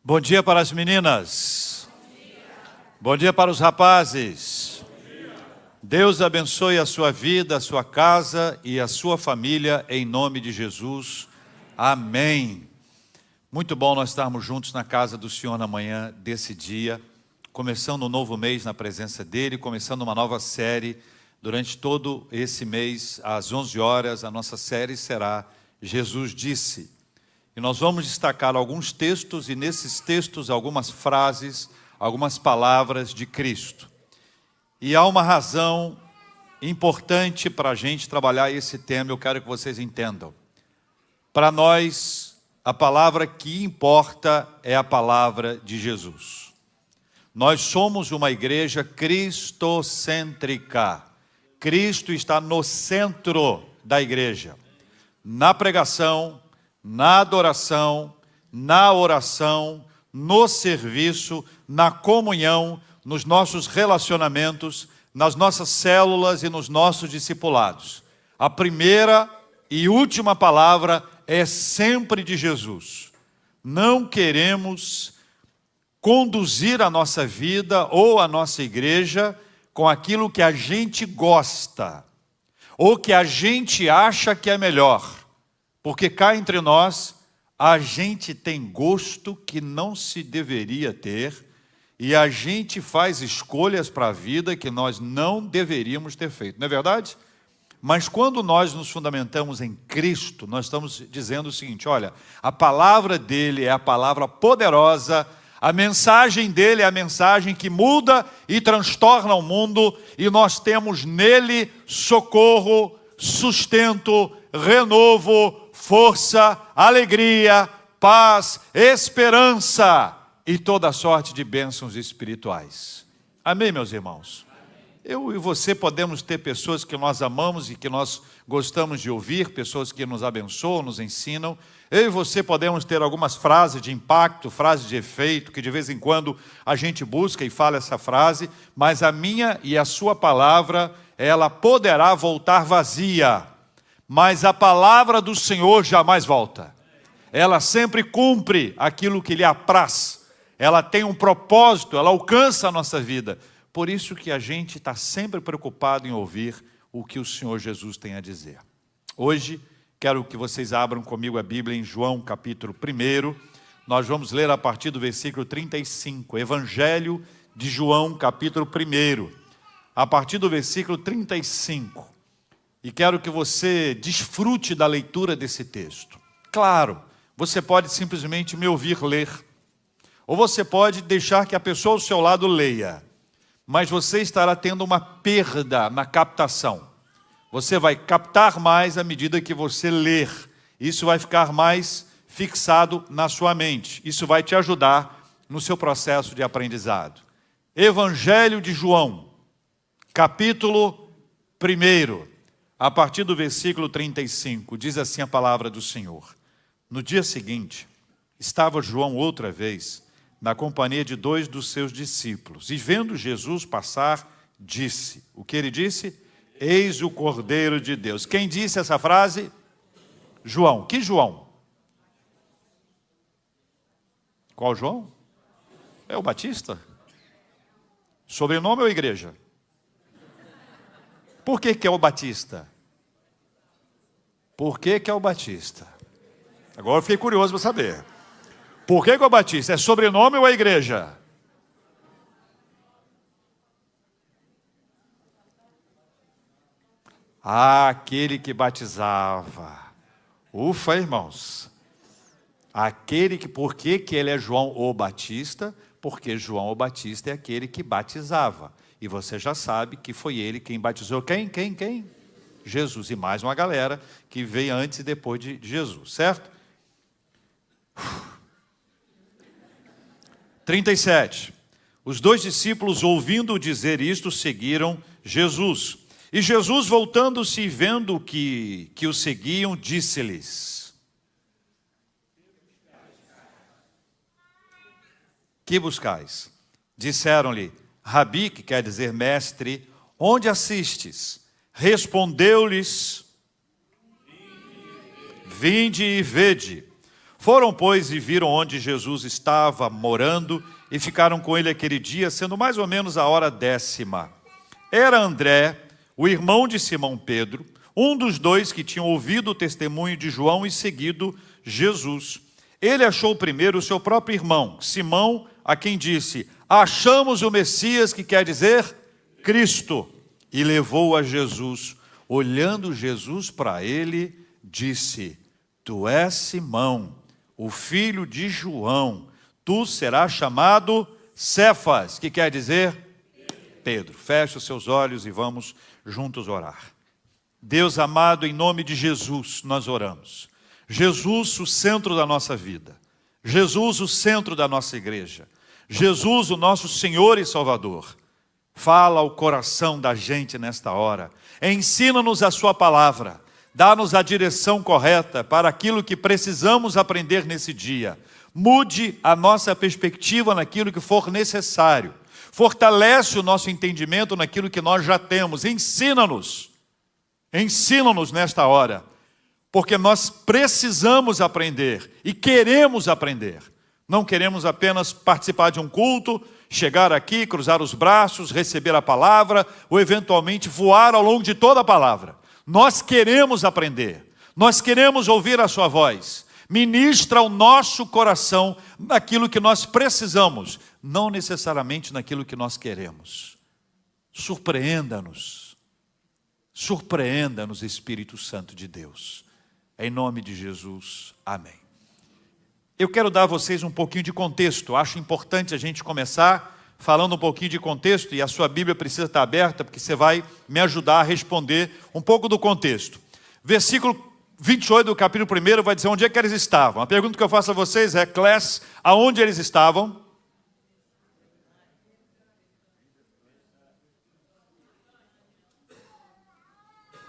Bom dia para as meninas. Bom dia para os rapazes. Deus abençoe a sua vida, a sua casa e a sua família, em nome de Jesus. Amém. Muito bom nós estarmos juntos na casa do Senhor na manhã desse dia, começando um novo mês na presença dEle, começando uma nova série. Durante todo esse mês, às 11 horas, a nossa série será Jesus Disse. E nós vamos destacar alguns textos, e nesses textos algumas frases, algumas palavras de Cristo. E há uma razão importante para a gente trabalhar esse tema, eu quero que vocês entendam. Para nós, a palavra que importa é a palavra de Jesus. Nós somos uma igreja cristocêntrica. Cristo está no centro da igreja, na pregação, na adoração, na oração, no serviço, na comunhão, nos nossos relacionamentos, nas nossas células e nos nossos discipulados. A primeira e última palavra é sempre de Jesus. Não queremos conduzir a nossa vida ou a nossa igreja com aquilo que a gente gosta, ou que a gente acha que é melhor. Porque cá entre nós, a gente tem gosto que não se deveria ter, e a gente faz escolhas para a vida que nós não deveríamos ter feito, não é verdade? Mas quando nós nos fundamentamos em Cristo, nós estamos dizendo o seguinte: olha, a palavra dele é a palavra poderosa, a mensagem dele é a mensagem que muda e transtorna o mundo, e nós temos nele socorro, sustento, renovo, força, alegria, paz, esperança e toda sorte de bênçãos espirituais. Amém, meus irmãos? Eu e você podemos ter pessoas que nós amamos e que nós gostamos de ouvir, pessoas que nos abençoam, nos ensinam. Eu e você podemos ter algumas frases de impacto, frases de efeito, que de vez em quando a gente busca e fala essa frase, mas a minha e a sua palavra, ela poderá voltar vazia. Mas a palavra do Senhor jamais volta. Ela sempre cumpre aquilo que lhe apraz. Ela tem um propósito, ela alcança a nossa vida. Por isso que a gente está sempre preocupado em ouvir o que o Senhor Jesus tem a dizer. Hoje, quero que vocês abram comigo a Bíblia em João capítulo 1. Nós vamos ler a partir do versículo 35. Evangelho de João capítulo 1. A partir do versículo 35. E quero que você desfrute da leitura desse texto. Claro, você pode simplesmente me ouvir ler, ou você pode deixar que a pessoa ao seu lado leia, mas você estará tendo uma perda na captação. Você vai captar mais à medida que você ler. Isso vai ficar mais fixado na sua mente. Isso vai te ajudar no seu processo de aprendizado. Evangelho de João, capítulo 1. A partir do versículo 35, diz assim a palavra do Senhor. No dia seguinte, estava João outra vez na companhia de 2 dos seus discípulos. E vendo Jesus passar, disse. O que ele disse? Eis o Cordeiro de Deus. Quem disse essa frase? João. Que João? Qual João? É o Batista? Sobrenome ou igreja? Por que é o Batista? Por que é o Batista? Agora eu fiquei curioso para saber. Por que é o Batista? É sobrenome ou é igreja? Ah, aquele que batizava. Ufa, irmãos. Aquele que, por que ele é João o Batista? Porque João o Batista é aquele que batizava. E você já sabe que foi ele quem batizou quem? Jesus. E mais uma galera que veio antes e depois de Jesus, certo? 37. Os 2 discípulos, ouvindo dizer isto, seguiram Jesus. E Jesus, voltando-se e vendo que o seguiam, disse-lhes: Que buscais? Disseram-lhe: Rabi, que quer dizer mestre, onde assistes? Respondeu-lhes: Vinde e vede. Foram, pois, e viram onde Jesus estava morando, e ficaram com ele aquele dia, sendo mais ou menos a hora 10ª. Era André, o irmão de Simão Pedro, um dos dois que tinham ouvido o testemunho de João e seguido Jesus. Ele achou primeiro o seu próprio irmão, Simão, a quem disse: achamos o Messias, que quer dizer Cristo, e levou a Jesus. Olhando Jesus para ele, disse: tu és Simão, o filho de João, tu serás chamado Cefas, que quer dizer Pedro. Feche os seus olhos e vamos juntos orar. Deus amado, em nome de Jesus nós oramos. Jesus, o centro da nossa vida. Jesus, o centro da nossa igreja. Jesus, o nosso Senhor e Salvador. Fala ao coração da gente nesta hora. Ensina-nos a sua palavra. Dá-nos a direção correta para aquilo que precisamos aprender nesse dia. Mude a nossa perspectiva naquilo que for necessário. Fortalece o nosso entendimento naquilo que nós já temos. Ensina-nos. Ensina-nos nesta hora. Porque nós precisamos aprender e queremos aprender. Não queremos apenas participar de um culto, chegar aqui, cruzar os braços, receber a palavra, ou eventualmente voar ao longo de toda a palavra. Nós queremos aprender, nós queremos ouvir a sua voz. Ministra o nosso coração naquilo que nós precisamos, não necessariamente naquilo que nós queremos. Surpreenda-nos, surpreenda-nos, Espírito Santo de Deus. Em nome de Jesus, amém. Eu quero dar a vocês um pouquinho de contexto. Acho importante a gente começar falando um pouquinho de contexto, e a sua Bíblia precisa estar aberta, porque você vai me ajudar a responder um pouco do contexto. Versículo 28 do capítulo 1 vai dizer onde é que eles estavam. A pergunta que eu faço a vocês é, classe, aonde eles estavam?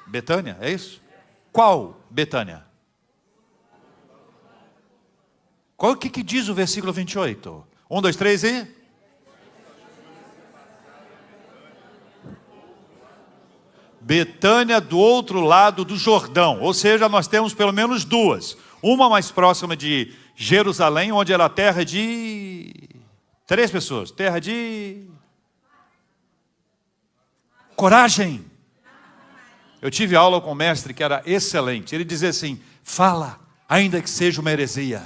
Betânia, é isso? Qual Betânia? Qual o que diz o versículo 28? 1, 2, 3 e... Betânia do outro lado do Jordão. Ou seja, nós temos pelo menos duas. Uma mais próxima de Jerusalém, onde era a terra de... 3 pessoas. Terra de... Coragem. Eu tive aula com um mestre que era excelente. Ele dizia assim, fala, ainda que seja uma heresia.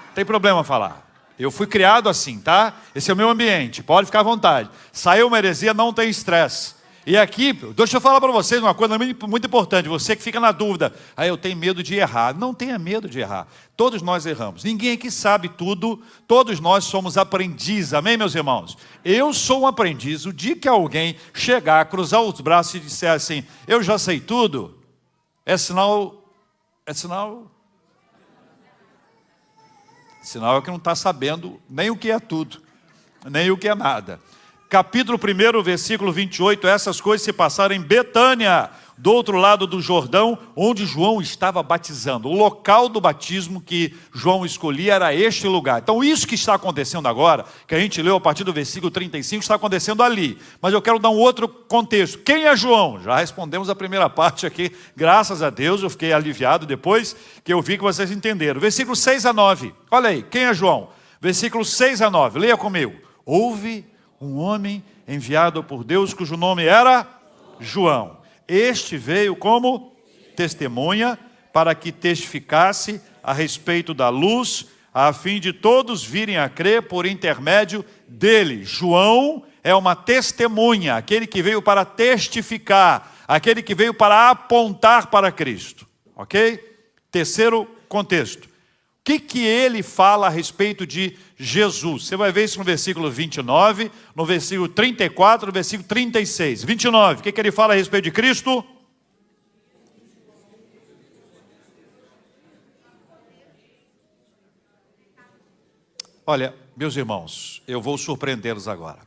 Não tem problema falar. Eu fui criado assim, tá? Esse é o meu ambiente, pode ficar à vontade. Saiu uma heresia, não tem estresse. E aqui, deixa eu falar para vocês uma coisa muito importante. Você que fica na dúvida, eu tenho medo de errar. Não tenha medo de errar. Todos nós erramos. Ninguém aqui sabe tudo. Todos nós somos aprendizes. Amém, meus irmãos? Eu sou um aprendiz. O dia que alguém chegar, cruzar os braços e disser assim, eu já sei tudo, é sinal que não está sabendo nem o que é tudo, nem o que é nada. Capítulo 1, versículo 28, essas coisas se passaram em Betânia, do outro lado do Jordão, onde João estava batizando. O local do batismo que João escolhia era este lugar. Então isso que está acontecendo agora, que a gente leu a partir do versículo 35, está acontecendo ali. Mas eu quero dar um outro contexto. Quem é João? Já respondemos a primeira parte aqui, graças a Deus, eu fiquei aliviado depois que eu vi que vocês entenderam. Versículo 6 a 9, olha aí, quem é João? Versículo 6 a 9, leia comigo. Houve um homem enviado por Deus, cujo nome era João. Este veio como testemunha para que testificasse a respeito da luz, a fim de todos virem a crer por intermédio dele. João é uma testemunha, aquele que veio para testificar, aquele que veio para apontar para Cristo. Ok? Terceiro contexto. O que ele fala a respeito de Jesus? Você vai ver isso no versículo 29, no versículo 34, no versículo 36. 29, o que ele fala a respeito de Cristo? Olha, meus irmãos, eu vou surpreendê-los agora.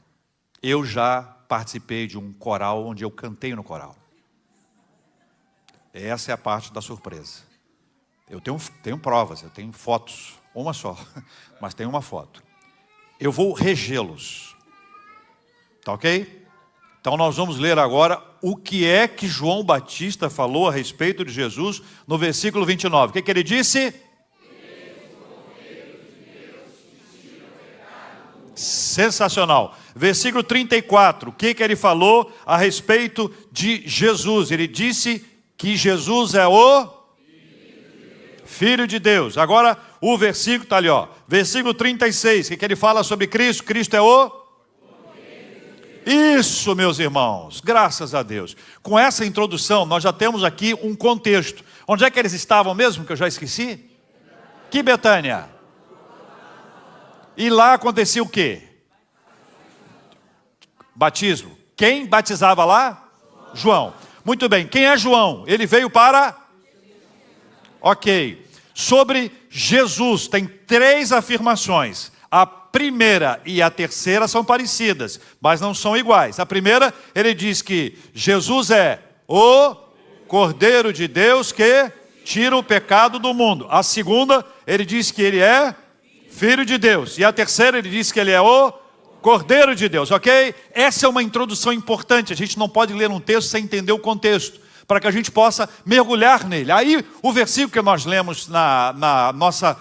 Eu já participei de um coral onde eu cantei no coral. Essa é a parte da surpresa. Eu tenho provas, eu tenho fotos, uma só, mas tem uma foto. Eu vou regê-los, tá ok? Então nós vamos ler agora o que é que João Batista falou a respeito de Jesus no versículo 29. O que ele disse? Sensacional. Versículo 34, o que ele falou a respeito de Jesus? Ele disse que Jesus é o Filho de Deus. Agora o versículo está ali, ó. Versículo 36, o que ele fala sobre Cristo? Cristo é o... Isso, meus irmãos, graças a Deus. Com essa introdução, nós já temos aqui um contexto. Onde é que eles estavam mesmo, que eu já esqueci? Que Betânia? E lá acontecia o quê? Batismo. Quem batizava lá? João. Muito bem, quem é João? Ele veio para... Ok. Sobre Jesus, tem 3 afirmações. A primeira e a terceira são parecidas, mas não são iguais. A primeira, ele diz que Jesus é o Cordeiro de Deus que tira o pecado do mundo. A segunda, ele diz que ele é Filho de Deus. E a terceira, ele diz que ele é o Cordeiro de Deus, ok? Essa é uma introdução importante. A gente não pode ler um texto sem entender o contexto, para que a gente possa mergulhar nele. Aí, o versículo que nós lemos na nossa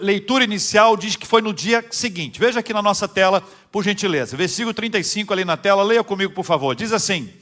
leitura inicial diz que foi no dia seguinte. Veja aqui na nossa tela, por gentileza. Versículo 35 ali na tela, leia comigo, por favor. Diz assim: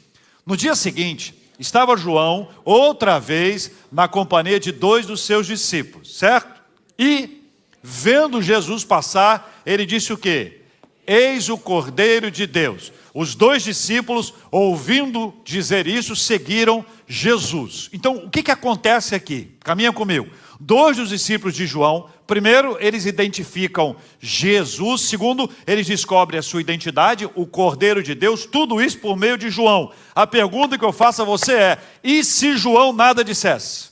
no dia seguinte, estava João outra vez na companhia de 2 dos seus discípulos, certo? E, vendo Jesus passar, ele disse o quê? Eis o Cordeiro de Deus. Os 2 discípulos, ouvindo dizer isso, seguiram Jesus. Então, o que acontece aqui? Caminha comigo. 2 dos discípulos de João, primeiro, eles identificam Jesus. Segundo, eles descobrem a sua identidade, o Cordeiro de Deus. Tudo isso por meio de João. A pergunta que eu faço a você é: e se João nada dissesse?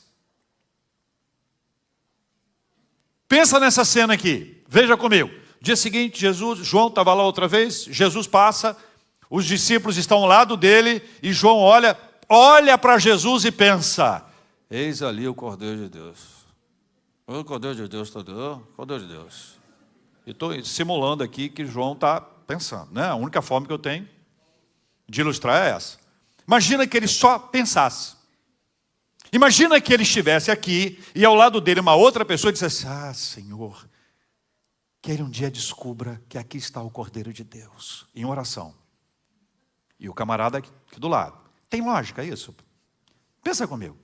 Pensa nessa cena aqui. Veja comigo. Dia seguinte, João estava lá outra vez. Jesus passa. Os discípulos estão ao lado dele. E João olha para Jesus e pensa: eis ali o Cordeiro de Deus. O Cordeiro de Deus, Cordeiro de Deus. E estou simulando aqui que João está pensando, né? A única forma que eu tenho de ilustrar é essa. Imagina que ele só pensasse. Imagina que ele estivesse aqui e ao lado dele uma outra pessoa dissesse: ah, Senhor, que ele um dia descubra que aqui está o Cordeiro de Deus, em oração. E o camarada aqui do lado. Tem lógica isso? Pensa comigo.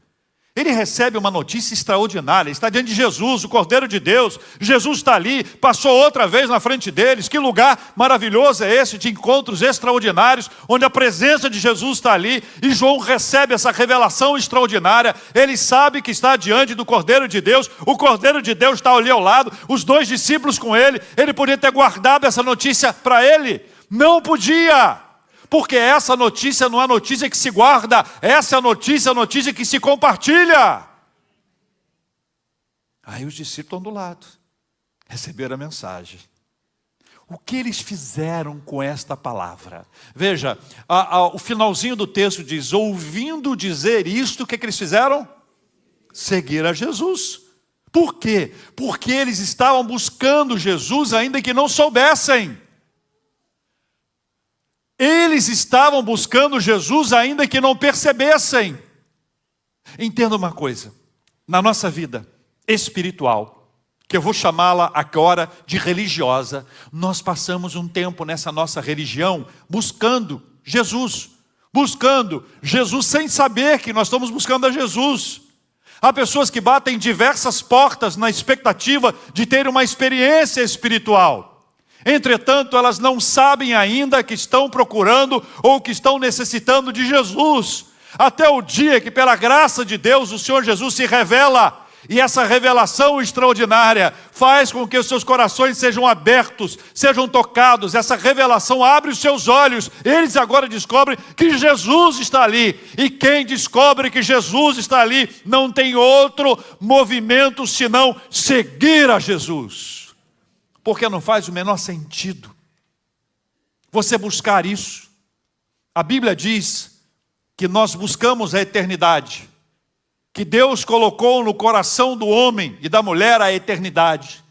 Ele recebe uma notícia extraordinária, está diante de Jesus, o Cordeiro de Deus. Jesus está ali, passou outra vez na frente deles. Que lugar maravilhoso é esse de encontros extraordinários, onde a presença de Jesus está ali, e João recebe essa revelação extraordinária. Ele sabe que está diante do Cordeiro de Deus, o Cordeiro de Deus está ali ao lado, os 2 discípulos com ele. Ele podia ter guardado essa notícia para ele, não podia. Porque essa notícia não é notícia que se guarda, essa é a notícia que se compartilha. Aí os discípulos estão do lado, receberam a mensagem. O que eles fizeram com esta palavra? Veja, o finalzinho do texto diz: ouvindo dizer isto, o que eles fizeram? Seguir a Jesus. Por quê? Porque eles estavam buscando Jesus ainda que não soubessem. Eles estavam buscando Jesus ainda que não percebessem. Entenda uma coisa, na nossa vida espiritual, que eu vou chamá-la agora de religiosa, nós passamos um tempo nessa nossa religião buscando Jesus sem saber que nós estamos buscando a Jesus. Há pessoas que batem diversas portas na expectativa de ter uma experiência espiritual. Entretanto, elas não sabem ainda que estão procurando ou que estão necessitando de Jesus. Até o dia que, pela graça de Deus, o Senhor Jesus se revela. E essa revelação extraordinária faz com que os seus corações sejam abertos, sejam tocados. Essa revelação abre os seus olhos. Eles agora descobrem que Jesus está ali. E quem descobre que Jesus está ali não tem outro movimento senão seguir a Jesus. Porque não faz o menor sentido você buscar isso. A Bíblia diz que nós buscamos a eternidade, que Deus colocou no coração do homem e da mulher a eternidade.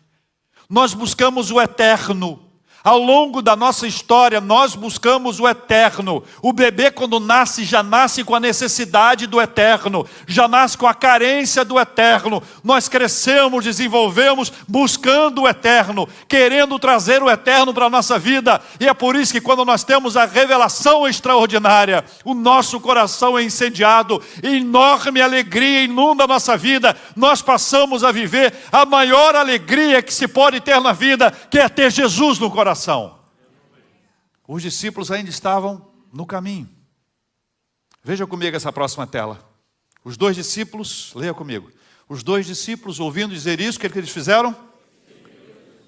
Nós buscamos o eterno. Ao longo da nossa história, nós buscamos o eterno. O bebê, quando nasce, já nasce com a necessidade do eterno, já nasce com a carência do eterno. Nós crescemos, desenvolvemos, buscando o eterno, querendo trazer o eterno para a nossa vida. E é por isso que quando nós temos a revelação extraordinária, o nosso coração é incendiado, enorme alegria inunda a nossa vida. Nós passamos a viver a maior alegria que se pode ter na vida, que é ter Jesus no coração. Os discípulos ainda estavam no caminho. Veja comigo essa próxima tela. Os dois discípulos, leia comigo. Os dois discípulos, ouvindo dizer isso, o que eles fizeram?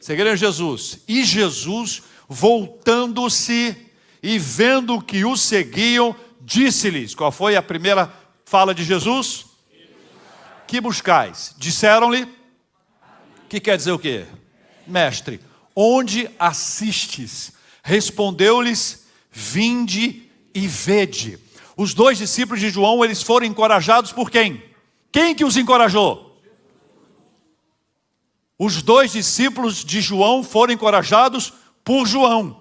Seguiram Jesus. E Jesus, voltando-se e vendo que o seguiam, disse-lhes. Qual foi a primeira fala de Jesus? Que buscais? Disseram-lhe. Que quer dizer o quê? Mestre. Onde assistes? Respondeu-lhes, vinde e vede. Os dois discípulos de João, eles foram encorajados por quem? Quem que os encorajou? Os dois discípulos de João foram encorajados por João.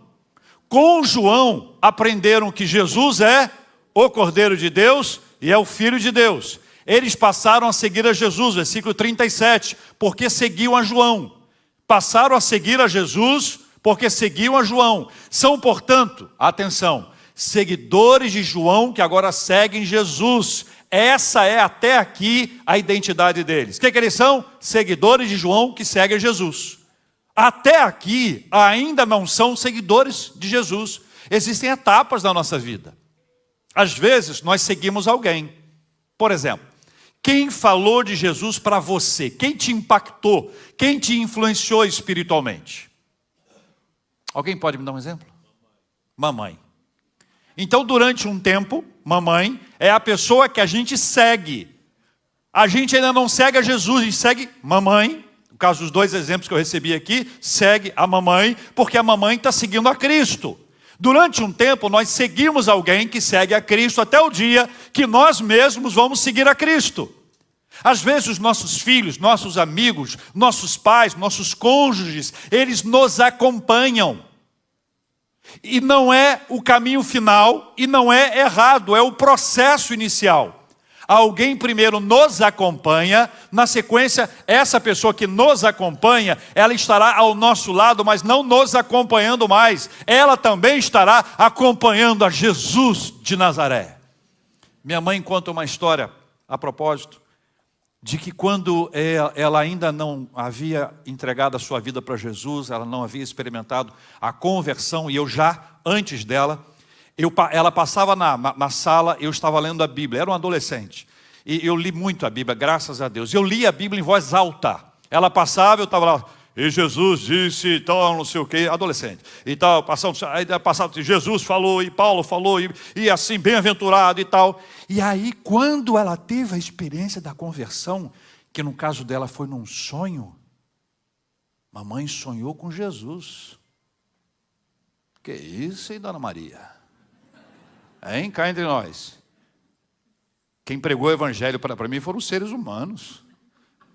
Com João, aprenderam que Jesus é o Cordeiro de Deus e é o Filho de Deus. Eles passaram a seguir a Jesus, versículo 37, porque seguiam a João. Passaram a seguir a Jesus porque seguiam a João. São, portanto, atenção, seguidores de João que agora seguem Jesus. Essa é até aqui a identidade deles. O que eles são? Seguidores de João que seguem Jesus. Até aqui ainda não são seguidores de Jesus. Existem etapas na nossa vida. Às vezes nós seguimos alguém. Por exemplo, quem falou de Jesus para você? Quem te impactou? Quem te influenciou espiritualmente? Alguém pode me dar um exemplo? Mamãe. Então, durante um tempo, mamãe é a pessoa que a gente segue. A gente ainda não segue a Jesus, a gente segue mamãe. No caso dos dois exemplos que eu recebi aqui, segue a mamãe, porque a mamãe está seguindo a Cristo. Durante um tempo, nós seguimos alguém que segue a Cristo até o dia que nós mesmos vamos seguir a Cristo. Às vezes os nossos filhos, nossos amigos, nossos pais, nossos cônjuges, eles nos acompanham. E não é o caminho final, e não é errado, é o processo inicial. Alguém primeiro nos acompanha, na sequência, essa pessoa que nos acompanha, ela estará ao nosso lado, mas não nos acompanhando mais. Ela também estará acompanhando a Jesus de Nazaré. Minha mãe conta uma história, a propósito, de que quando ela ainda não havia entregado a sua vida para Jesus, ela não havia experimentado a conversão, e eu já, antes dela, ela passava na sala, eu estava lendo a Bíblia, era um adolescente, e eu li muito a Bíblia, graças a Deus. Eu li a Bíblia em voz alta, ela passava, eu estava lá, e Jesus disse, tal, não sei o que, adolescente, e tal, passava, Jesus falou, e Paulo falou, e assim, bem-aventurado e tal. E aí, quando ela teve a experiência da conversão, que no caso dela foi num sonho, mamãe sonhou com Jesus. Que isso, hein, Dona Maria? Hein, cá entre nós. Quem pregou o evangelho para mim foram os seres humanos.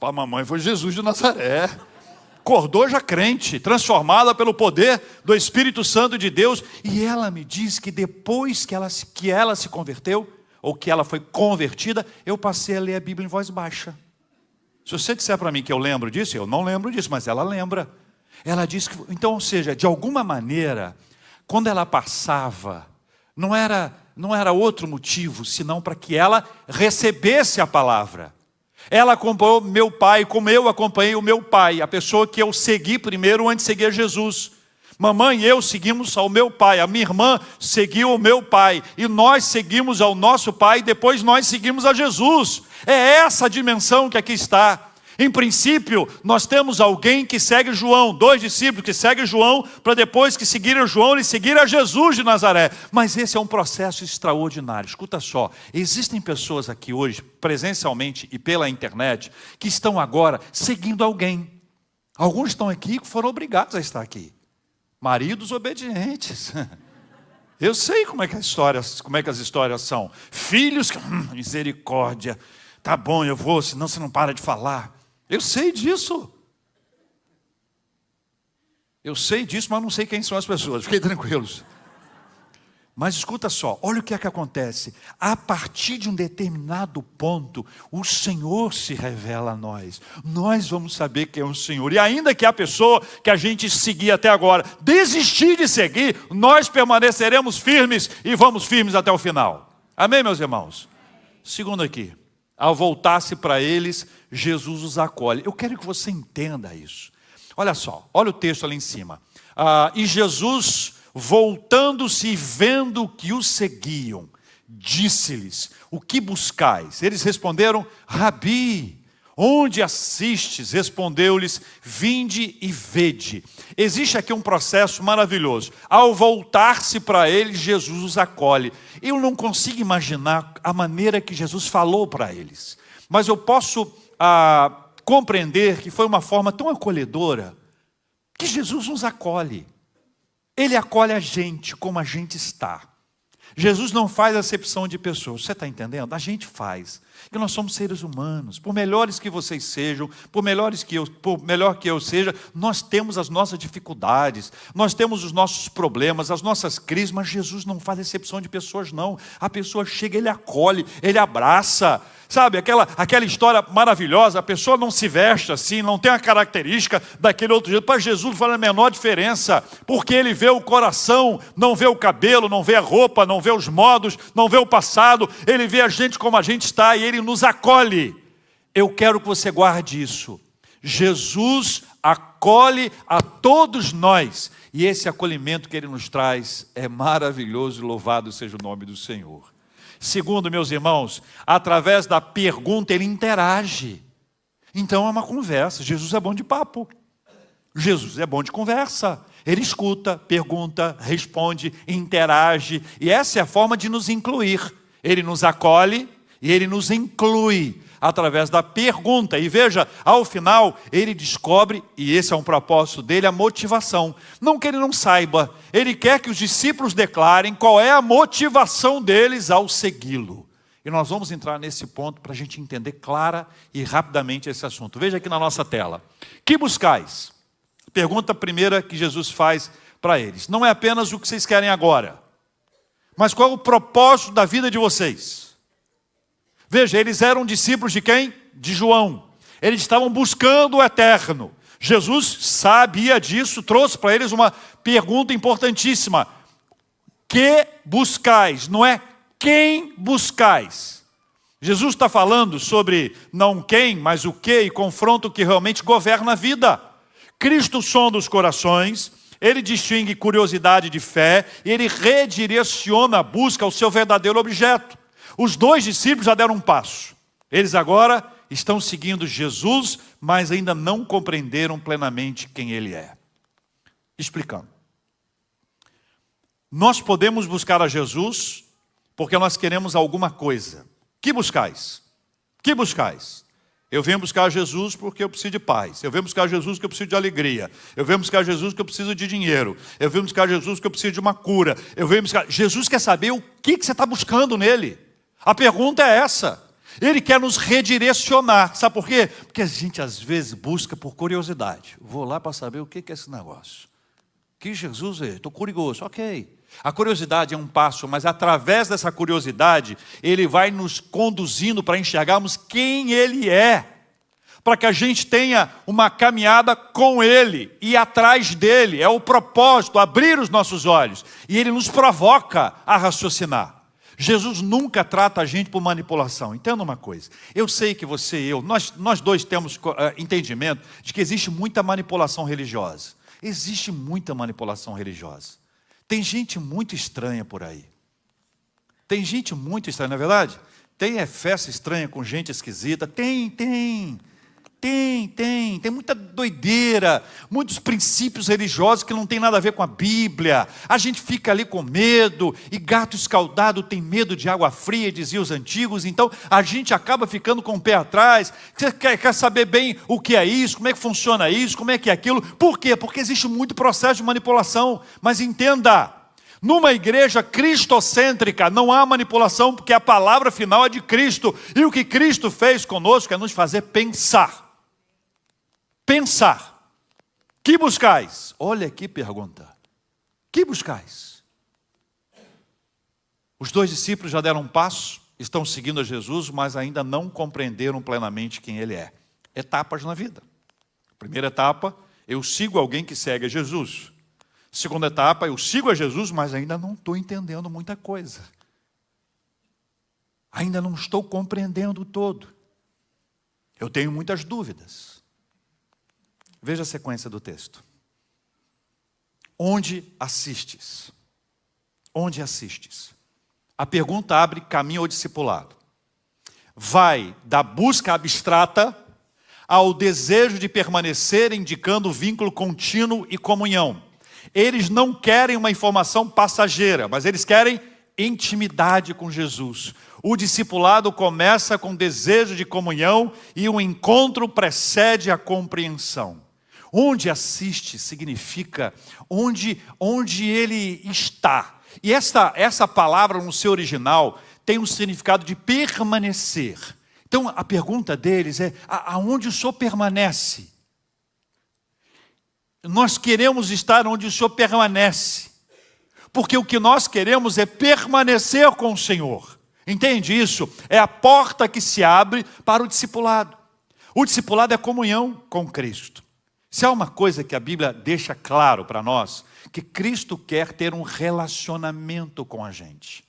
Para a mamãe foi Jesus de Nazaré. Acordou já crente, transformada pelo poder do Espírito Santo de Deus. E ela me diz que depois que ela se converteu, ou que ela foi convertida, eu passei a ler a Bíblia em voz baixa. Se você disser para mim que eu lembro disso, eu não lembro disso, mas ela lembra. Ela diz que, então, ou seja, de alguma maneira, quando ela passava, não era outro motivo, senão para que ela recebesse a palavra. Ela acompanhou meu pai, como eu acompanhei o meu pai, a pessoa que eu segui primeiro antes de seguir Jesus. Mamãe e eu seguimos ao meu pai, a minha irmã seguiu o meu pai, e nós seguimos ao nosso pai, e depois nós seguimos a Jesus. É essa a dimensão que aqui está. Em princípio, nós temos alguém que segue João, dois discípulos que seguem João, para depois que seguirem João, eles seguirem a Jesus de Nazaré. Mas esse é um processo extraordinário. Escuta só, existem pessoas aqui hoje, presencialmente e pela internet, que estão agora seguindo alguém. Alguns estão aqui que foram obrigados a estar aqui. Maridos obedientes. Eu sei como é que as histórias são. Filhos que, misericórdia, tá bom, eu vou, senão você não para de falar. Eu sei disso. Eu sei disso, mas não sei quem são as pessoas, fiquem tranquilos. Mas escuta só, olha o que é que acontece. A partir de um determinado ponto, o Senhor se revela a nós. Nós vamos saber quem é o Senhor. E ainda que a pessoa que a gente seguia até agora desistir de seguir, nós permaneceremos firmes e vamos firmes até o final. Amém, meus irmãos? Segundo aqui, ao voltar-se para eles, Jesus os acolhe. Eu quero que você entenda isso. Olha só, olha o texto ali em cima. E Jesus, voltando-se e vendo que os seguiam, disse-lhes: o que buscais? Eles responderam: Rabi, onde assistes? Respondeu-lhes: vinde e vede. Existe aqui um processo maravilhoso. Ao voltar-se para eles, Jesus os acolhe. Eu não consigo imaginar a maneira que Jesus falou para eles, mas eu posso compreender que foi uma forma tão acolhedora que Jesus nos acolhe. Ele acolhe a gente como a gente está. Jesus não faz acepção de pessoas. Você está entendendo? A gente faz. E nós somos seres humanos. Por melhores que vocês sejam, por melhor que eu seja, nós temos as nossas dificuldades, nós temos os nossos problemas, as nossas crises, mas Jesus não faz acepção de pessoas, não. A pessoa chega, ele acolhe, ele abraça. Sabe, aquela história maravilhosa, a pessoa não se veste assim, não tem a característica daquele outro jeito. Para Jesus não faz a menor diferença, porque ele vê o coração, não vê o cabelo, não vê a roupa, não vê os modos, não vê o passado. Ele vê a gente como a gente está e ele nos acolhe. Eu quero que você guarde isso. Jesus acolhe a todos nós, e esse acolhimento que ele nos traz é maravilhoso, e louvado seja o nome do Senhor. Segundo, meus irmãos, através da pergunta ele interage. Então é uma conversa. Jesus é bom de papo. Jesus é bom de conversa. Ele escuta, pergunta, responde, interage. E essa é a forma de nos incluir. Ele nos acolhe e ele nos inclui através da pergunta. E veja, ao final, ele descobre, e esse é um propósito dele, a motivação. Não que ele não saiba, ele quer que os discípulos declarem qual é a motivação deles ao segui-lo. E nós vamos entrar nesse ponto para a gente entender clara e rapidamente esse assunto. Veja aqui na nossa tela. Que buscais? Pergunta primeira que Jesus faz para eles. Não é apenas o que vocês querem agora, mas qual é o propósito da vida de vocês? Veja, eles eram discípulos de quem? De João. Eles estavam buscando o eterno. Jesus sabia disso, trouxe para eles uma pergunta importantíssima. Que buscais? Não é quem buscais. Jesus está falando sobre não quem, mas o que, e confronta o que realmente governa a vida. Cristo sonda os corações, ele distingue curiosidade de fé, e ele redireciona a busca ao seu verdadeiro objeto. Os dois discípulos já deram um passo. Eles agora estão seguindo Jesus, mas ainda não compreenderam plenamente quem ele é. Explicando. Nós podemos buscar a Jesus porque nós queremos alguma coisa. Que buscais? Que buscais? Eu venho buscar Jesus porque eu preciso de paz. Eu venho buscar Jesus porque eu preciso de alegria. Eu venho buscar Jesus porque eu preciso de dinheiro. Eu venho buscar Jesus porque eu preciso de uma cura. Eu venho buscar... Jesus quer saber o que você está buscando nele. A pergunta é essa. Ele quer nos redirecionar. Sabe por quê? Porque a gente às vezes busca por curiosidade. Vou lá para saber o que é esse negócio. Que Jesus é? Estou curioso. Ok. A curiosidade é um passo, mas através dessa curiosidade, ele vai nos conduzindo para enxergarmos quem ele é. Para que a gente tenha uma caminhada com ele e atrás dele. É o propósito, abrir os nossos olhos. E ele nos provoca a raciocinar. Jesus nunca trata a gente por manipulação. Entenda uma coisa. Eu sei que você e eu, nós dois temos entendimento de que existe muita manipulação religiosa. Existe muita manipulação religiosa. Tem gente muito estranha por aí. Tem gente muito estranha, não é verdade? Tem festa estranha com gente esquisita. Tem muita doideira, muitos princípios religiosos que não tem nada a ver com a Bíblia. A gente fica ali com medo, e gato escaldado tem medo de água fria, diziam os antigos. Então a gente acaba ficando com o pé atrás. Você quer saber bem o que é isso, como é que funciona isso, como é que é aquilo. Por quê? Porque existe muito processo de manipulação. Mas entenda, numa igreja cristocêntrica não há manipulação, porque a palavra final é de Cristo. E o que Cristo fez conosco é nos fazer pensar. Pensar. Que buscais? Olha que pergunta. Que buscais? Os 2 discípulos já deram um passo, estão seguindo a Jesus, mas ainda não compreenderam plenamente quem Ele é. Etapas na vida. Primeira etapa, eu sigo alguém que segue a Jesus. Segunda etapa, eu sigo a Jesus, mas ainda não estou entendendo muita coisa. Ainda não estou compreendendo todo. Eu tenho muitas dúvidas. Veja a sequência do texto. Onde assistes? Onde assistes? A pergunta abre caminho ao discipulado. Vai da busca abstrata ao desejo de permanecer, indicando vínculo contínuo e comunhão. Eles não querem uma informação passageira, mas eles querem intimidade com Jesus. O discipulado começa com desejo de comunhão e o encontro precede a compreensão. Onde assiste significa onde ele está. E essa palavra no seu original tem um significado de permanecer. Então a pergunta deles é, aonde o Senhor permanece? Nós queremos estar onde o Senhor permanece. Porque o que nós queremos é permanecer com o Senhor. Entende isso? É a porta que se abre para o discipulado. O discipulado é comunhão com Cristo. Se há uma coisa que a Bíblia deixa claro para nós, que Cristo quer ter um relacionamento com a gente.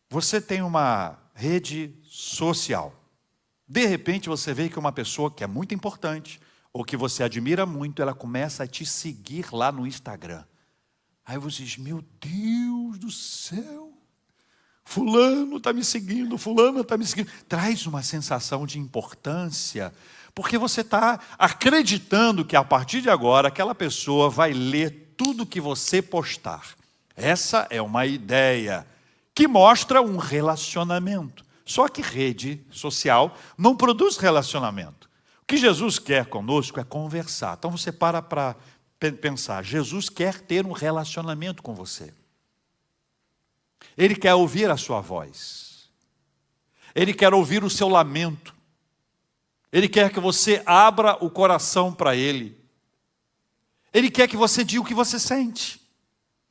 Você tem uma rede social. De repente você vê que uma pessoa que é muito importante, ou que você admira muito, ela começa a te seguir lá no Instagram. Aí você diz, meu Deus do céu, fulano está me seguindo, fulano está me seguindo. Traz uma sensação de importância, porque você está acreditando que a partir de agora aquela pessoa vai ler tudo que você postar. Essa é uma ideia que mostra um relacionamento. Só que rede social não produz relacionamento. O que Jesus quer conosco é conversar. Então você para pensar, Jesus quer ter um relacionamento com você. Ele quer ouvir a sua voz. Ele quer ouvir o seu lamento. Ele quer que você abra o coração para Ele. Ele quer que você diga o que você sente.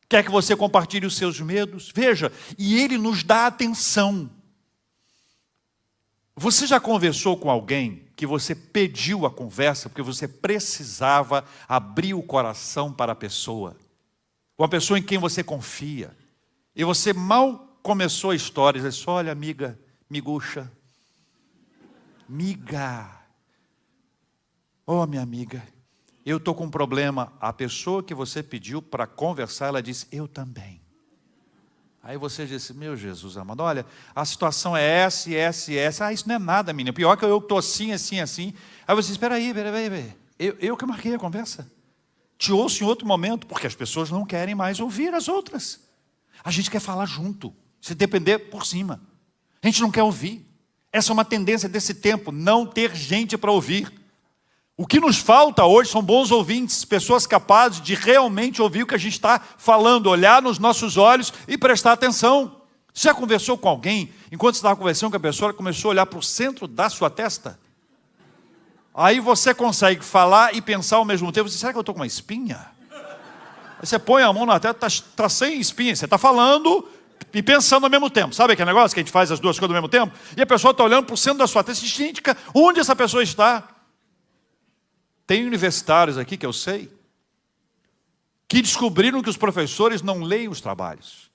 Quer que você compartilhe os seus medos. Veja, e Ele nos dá atenção. Você já conversou com alguém que você pediu a conversa porque você precisava abrir o coração para a pessoa? Uma pessoa em quem você confia. E você mal começou a história, e disse, olha amiga, miguxa, miga, minha amiga, eu estou com um problema. A pessoa que você pediu para conversar, ela disse, eu também. Aí você disse, meu Jesus amado, olha, a situação é essa. Isso não é nada, menina. Pior que eu estou assim. Aí você diz, espera aí. Eu que marquei a conversa. Te ouço em outro momento, porque as pessoas não querem mais ouvir as outras. A gente quer falar junto, se depender por cima. A gente não quer ouvir. Essa é uma tendência desse tempo, não ter gente para ouvir. O que nos falta hoje são bons ouvintes, pessoas capazes de realmente ouvir o que a gente está falando, olhar nos nossos olhos e prestar atenção. Você já conversou com alguém, enquanto você estava conversando com a pessoa, ela começou a olhar para o centro da sua testa? Aí você consegue falar e pensar ao mesmo tempo, será que eu estou com uma espinha? Aí você põe a mão na testa, está sem espinha, você está falando e pensando ao mesmo tempo. Sabe aquele negócio que a gente faz as duas coisas ao mesmo tempo? E a pessoa está olhando para o centro da sua testa e diz, gente, onde essa pessoa está? Tem universitários aqui que eu sei, que descobriram que os professores não leem os trabalhos.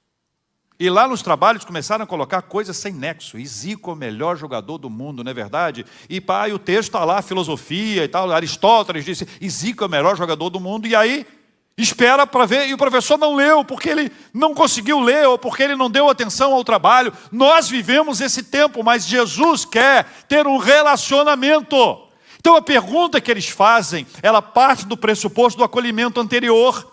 E lá nos trabalhos começaram a colocar coisas sem nexo. E Zico é o melhor jogador do mundo, não é verdade? E o texto está lá, filosofia e tal. Aristóteles disse, e Zico é o melhor jogador do mundo. E aí, espera para ver, e o professor não leu, porque ele não conseguiu ler, ou porque ele não deu atenção ao trabalho. Nós vivemos esse tempo, mas Jesus quer ter um relacionamento. Então a pergunta que eles fazem, ela parte do pressuposto do acolhimento anterior.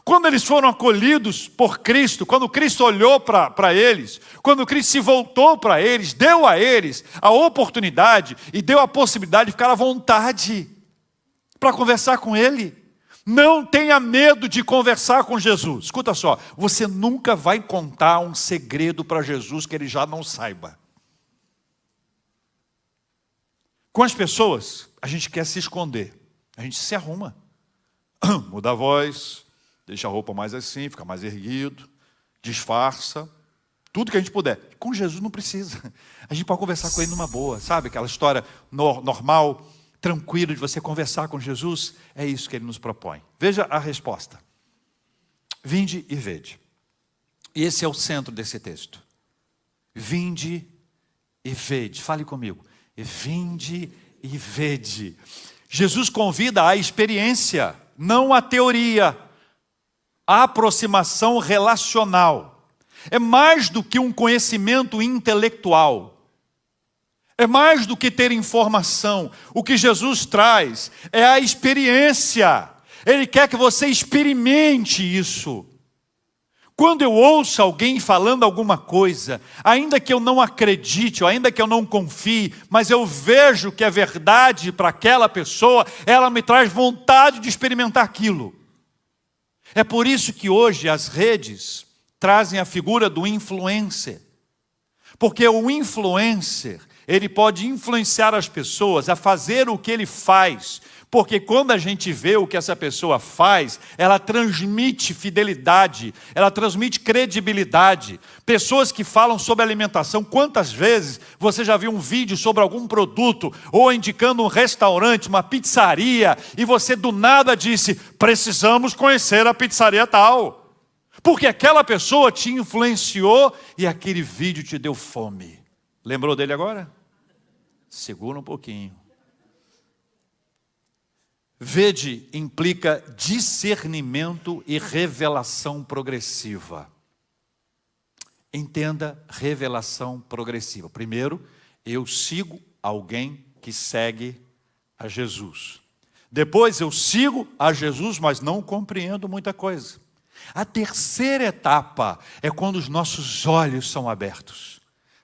Quando eles foram acolhidos por Cristo, quando Cristo olhou para eles, quando Cristo se voltou para eles, deu a eles a oportunidade e deu a possibilidade de ficar à vontade para conversar com Ele. Não tenha medo de conversar com Jesus. Escuta só, você nunca vai contar um segredo para Jesus que Ele já não saiba. Com as pessoas, a gente quer se esconder, a gente se arruma. Muda a voz, deixa a roupa mais assim, fica mais erguido, disfarça, tudo que a gente puder. Com Jesus não precisa. A gente pode conversar com ele numa boa, sabe? Aquela história normal, tranquila de você conversar com Jesus. É isso que ele nos propõe. Veja a resposta. Vinde e vede. E esse é o centro desse texto. Vinde e vede. Fale comigo. Vinde e vede. Jesus convida à experiência, não à teoria, à aproximação relacional. É mais do que um conhecimento intelectual. É mais do que ter informação. O que Jesus traz é a experiência. Ele quer que você experimente isso. Quando eu ouço alguém falando alguma coisa, ainda que eu não acredite, ou ainda que eu não confie, mas eu vejo que é verdade para aquela pessoa, ela me traz vontade de experimentar aquilo. É por isso que hoje as redes trazem a figura do influencer. Porque o influencer, ele pode influenciar as pessoas a fazer o que ele faz. Porque quando a gente vê o que essa pessoa faz, ela transmite fidelidade, ela transmite credibilidade. Pessoas que falam sobre alimentação, quantas vezes você já viu um vídeo sobre algum produto, ou indicando um restaurante, uma pizzaria, e você do nada disse, precisamos conhecer a pizzaria tal. Porque aquela pessoa te influenciou e aquele vídeo te deu fome. Lembrou dele agora? Segura um pouquinho. Vede implica discernimento e revelação progressiva. Entenda revelação progressiva. Primeiro, eu sigo alguém que segue a Jesus. Depois eu sigo a Jesus, mas não compreendo muita coisa. A terceira etapa é quando os nossos olhos são abertos.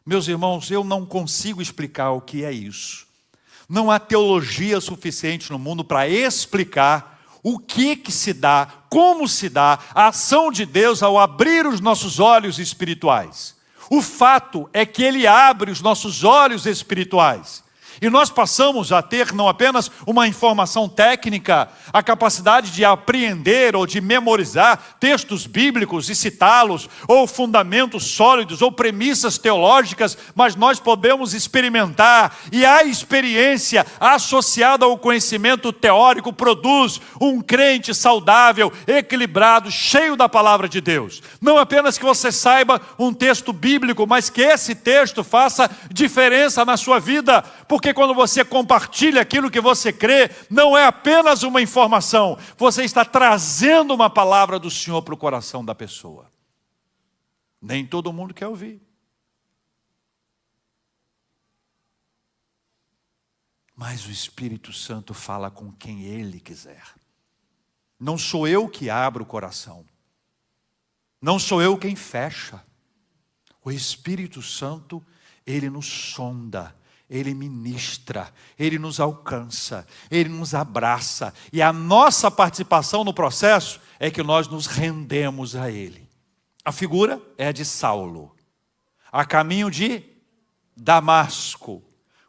Meus irmãos, eu não consigo explicar o que é isso. Não há teologia suficiente no mundo para explicar o que se dá, como se dá a ação de Deus ao abrir os nossos olhos espirituais. O fato é que Ele abre os nossos olhos espirituais. E nós passamos a ter não apenas uma informação técnica, a capacidade de apreender ou de memorizar textos bíblicos e citá-los, ou fundamentos sólidos, ou premissas teológicas, mas nós podemos experimentar, e a experiência associada ao conhecimento teórico produz um crente saudável, equilibrado, cheio da palavra de Deus. Não apenas que você saiba um texto bíblico, mas que esse texto faça diferença na sua vida, porque quando você compartilha aquilo que você crê, não é apenas uma informação, você está trazendo uma palavra do Senhor para o coração da pessoa. Nem todo mundo quer ouvir. Mas o Espírito Santo fala com quem Ele quiser. Não sou eu que abro o coração. Não sou eu quem fecha. O Espírito Santo, Ele nos sonda. Ele ministra, Ele nos alcança, Ele nos abraça. E a nossa participação no processo é que nós nos rendemos a Ele. A figura é a de Saulo, a caminho de Damasco.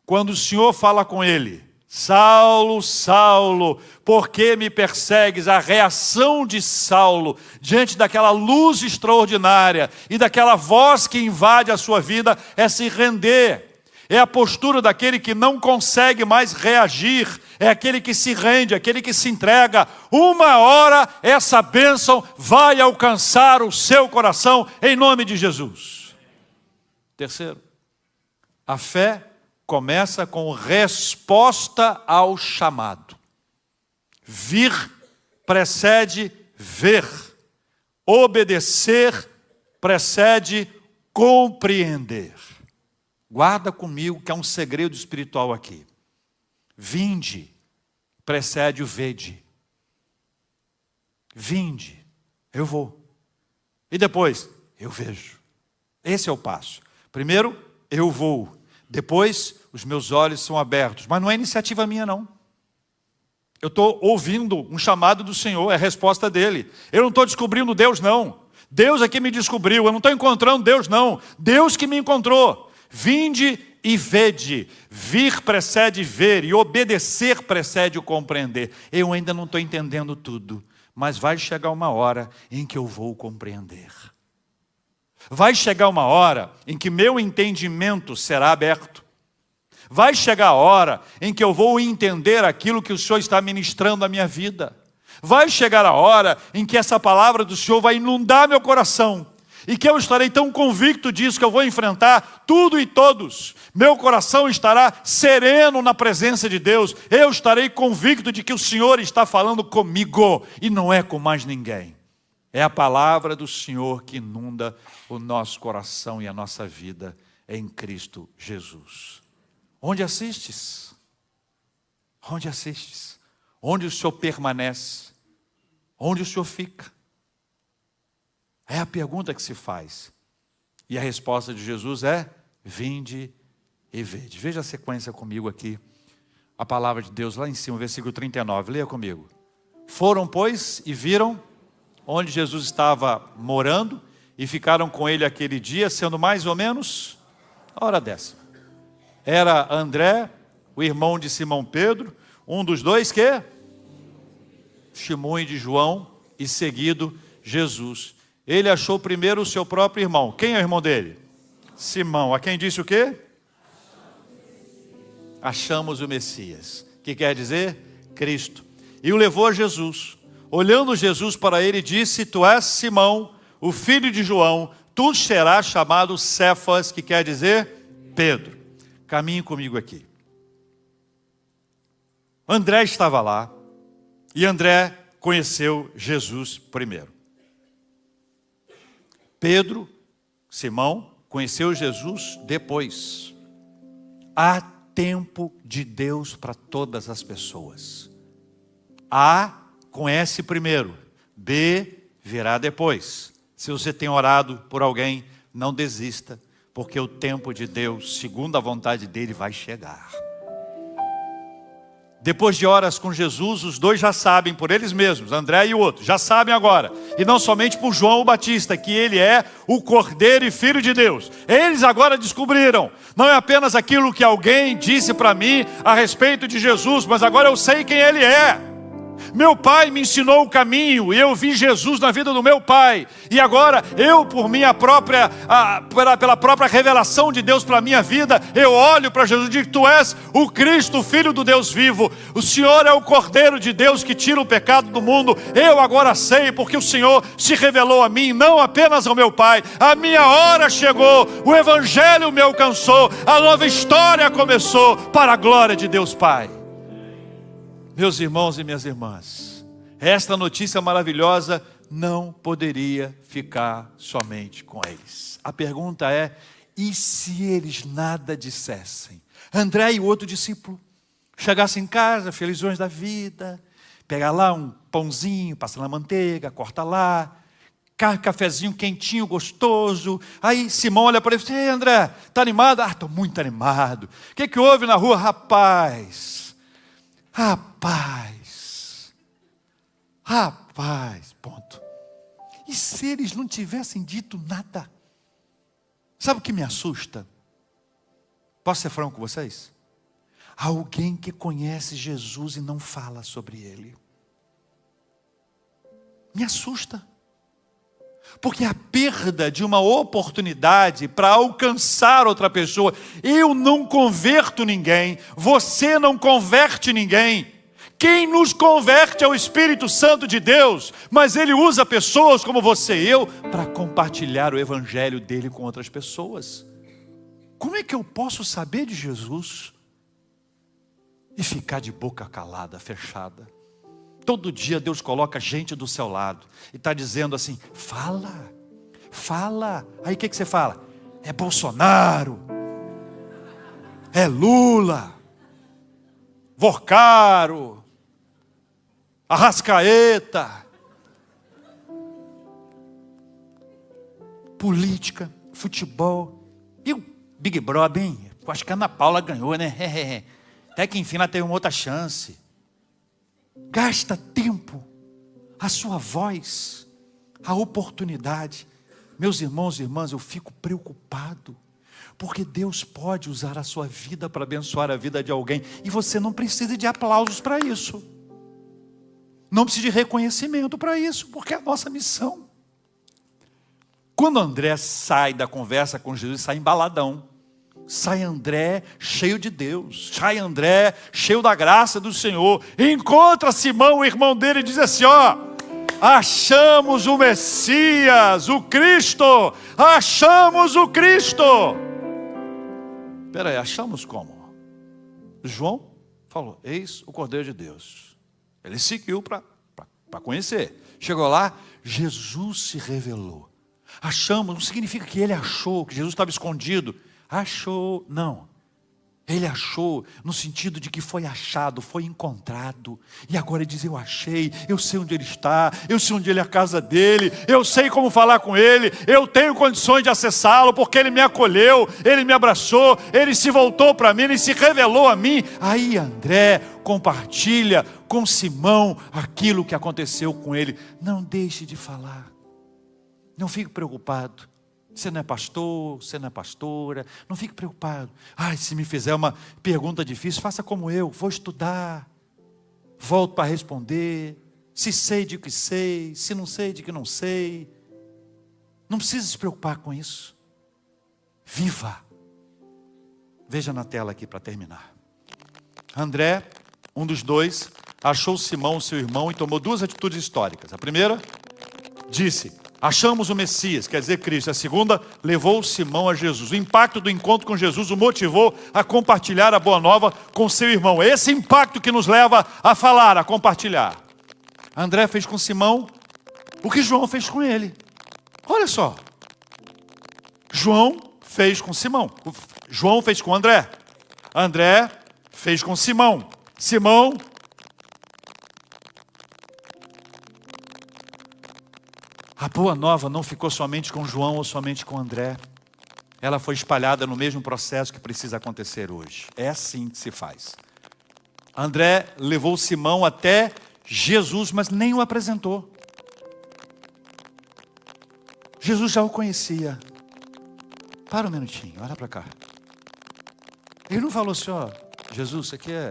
Quando o Senhor fala com ele, Saulo, Saulo, por que me persegues? A reação de Saulo diante daquela luz extraordinária e daquela voz que invade a sua vida é se render. É a postura daquele que não consegue mais reagir, é aquele que se rende, aquele que se entrega. Uma hora essa bênção vai alcançar o seu coração, em nome de Jesus. Terceiro, a fé começa com resposta ao chamado. Vir precede ver, obedecer precede compreender. Guarda comigo que há um segredo espiritual aqui. Vinde precede o vede. Vinde, eu vou. E depois, eu vejo. Esse é o passo. Primeiro, eu vou. Depois, os meus olhos são abertos. Mas não é iniciativa minha, não. Eu estou ouvindo um chamado do Senhor, é a resposta dele. Eu não estou descobrindo Deus, não. Deus é que me descobriu. Eu não estou encontrando Deus, não. Deus que me encontrou. Vinde e vede. Vir precede ver e obedecer precede o compreender. Eu ainda não estou entendendo tudo, mas vai chegar uma hora em que eu vou compreender. Vai chegar uma hora em que meu entendimento será aberto. Vai chegar a hora em que eu vou entender aquilo que o Senhor está ministrando à minha vida. Vai chegar a hora em que essa palavra do Senhor vai inundar meu coração. E que eu estarei tão convicto disso que eu vou enfrentar tudo e todos. Meu coração estará sereno na presença de Deus. Eu estarei convicto de que o Senhor está falando comigo e não é com mais ninguém. É a palavra do Senhor que inunda o nosso coração e a nossa vida em Cristo Jesus. Onde assistes? Onde assistes? Onde o Senhor permanece? Onde o Senhor fica? É a pergunta que se faz. E a resposta de Jesus é: vinde e vede. Veja a sequência comigo aqui. A palavra de Deus lá em cima, versículo 39. Leia comigo. Foram, pois, e viram onde Jesus estava morando, e ficaram com ele aquele dia, sendo mais ou menos a hora décima. Era André, o irmão de Simão Pedro, um dos dois que? Testemunho de João, e seguido Jesus. Ele achou primeiro o seu próprio irmão. Quem é o irmão dele? Simão. A quem disse o quê? Achamos o Messias. Que quer dizer? Cristo. E o levou a Jesus. Olhando Jesus para ele, disse: tu és Simão, o filho de João, tu serás chamado Cefas, que quer dizer Pedro. Caminhe comigo aqui. André estava lá, e André conheceu Jesus primeiro. Pedro, Simão, conheceu Jesus depois. Há tempo de Deus para todas as pessoas. A, conhece primeiro. B, virá depois. Se você tem orado por alguém, não desista, porque o tempo de Deus, segundo a vontade dele, vai chegar. Depois de horas com Jesus, os dois já sabem por eles mesmos, André e o outro, já sabem agora. E não somente por João o Batista, que ele é o Cordeiro e Filho de Deus. Eles agora descobriram. Não é apenas aquilo que alguém disse para mim a respeito de Jesus, mas agora eu sei quem ele é. Meu pai me ensinou o caminho e eu vi Jesus na vida do meu pai. E agora eu, por minha própria, pela própria revelação de Deus para a minha vida, eu olho para Jesus e digo: tu és o Cristo, o Filho do Deus vivo. O Senhor é o Cordeiro de Deus que tira o pecado do mundo. Eu agora sei, porque o Senhor se revelou a mim, não apenas ao meu pai. A minha hora chegou, o Evangelho me alcançou, a nova história começou, para a glória de Deus Pai. Meus irmãos e minhas irmãs, esta notícia maravilhosa não poderia ficar somente com eles. A pergunta é: e se eles nada dissessem? André e o outro discípulo chegassem em casa, felizões da vida, pegar lá um pãozinho, passa na manteiga, corta lá, cafezinho quentinho, gostoso. Aí Simão olha para ele e diz: ei, André, está animado? Ah, estou muito animado. O que houve na rua? Rapaz, ponto. E se eles não tivessem dito nada? Sabe o que me assusta? Posso ser franco com vocês? Alguém que conhece Jesus e não fala sobre ele. Me assusta. Porque a perda de uma oportunidade para alcançar outra pessoa. Eu não converto ninguém, você não converte ninguém. Quem nos converte é o Espírito Santo de Deus, mas Ele usa pessoas como você e eu para compartilhar o Evangelho dele com outras pessoas. Como é que eu posso saber de Jesus e ficar de boca calada, fechada? Todo dia Deus coloca gente do seu lado e está dizendo assim: fala, fala. Aí o que você fala? É Bolsonaro, é Lula, Vorcaro, Arrascaeta, política, futebol. E o Big Brother, hein? Acho que a Ana Paula ganhou, né? Até que enfim ela teve uma outra chance. Gasta tempo, a sua voz, a oportunidade. Meus irmãos e irmãs, eu fico preocupado. Porque Deus pode usar a sua vida para abençoar a vida de alguém. E você não precisa de aplausos para isso. Não precisa de reconhecimento para isso, porque é a nossa missão. Quando André sai da conversa com Jesus, sai embaladão. Sai André cheio de Deus. Sai André cheio da graça do Senhor. Encontra Simão, o irmão dele, e diz assim, ó: achamos o Messias, o Cristo. Achamos o Cristo. Espera aí, achamos como? João falou, eis o Cordeiro de Deus. Ele seguiu para conhecer. Chegou lá, Jesus se revelou. Achamos, não significa que ele achou, que Jesus estava escondido. Achou, não. Ele achou no sentido de que foi achado, foi encontrado. E agora ele diz, eu achei, eu sei onde ele está, eu sei onde ele é a casa dele, eu sei como falar com ele, eu tenho condições de acessá-lo, porque ele me acolheu, ele me abraçou, ele se voltou para mim, ele se revelou a mim. Aí André compartilha com Simão aquilo que aconteceu com ele. Não deixe de falar. Não fique preocupado. Você não é pastor, você não é pastora. Não fique preocupado. Ai, se me fizer uma pergunta difícil, faça como eu. Vou estudar. Volto para responder. Se sei, digo que sei. Se não sei, digo que não sei. Não precisa se preocupar com isso. Viva. Veja na tela aqui para terminar. André, um dos dois, achou Simão, seu irmão, e tomou duas atitudes históricas. A primeira, disse: achamos o Messias, quer dizer Cristo. A segunda, levou Simão a Jesus. O impacto do encontro com Jesus o motivou a compartilhar a boa nova com seu irmão. É esse impacto que nos leva a falar, a compartilhar. André fez com Simão o que João fez com ele. Olha só. João fez com Simão. João fez com André. André fez com Simão. Simão a boa nova não ficou somente com João ou somente com André. Ela foi espalhada no mesmo processo que precisa acontecer hoje. É assim que se faz. André levou Simão até Jesus, mas nem o apresentou. Jesus já o conhecia. Para um minutinho, olha para cá. Ele não falou assim, ó, Jesus, isso aqui é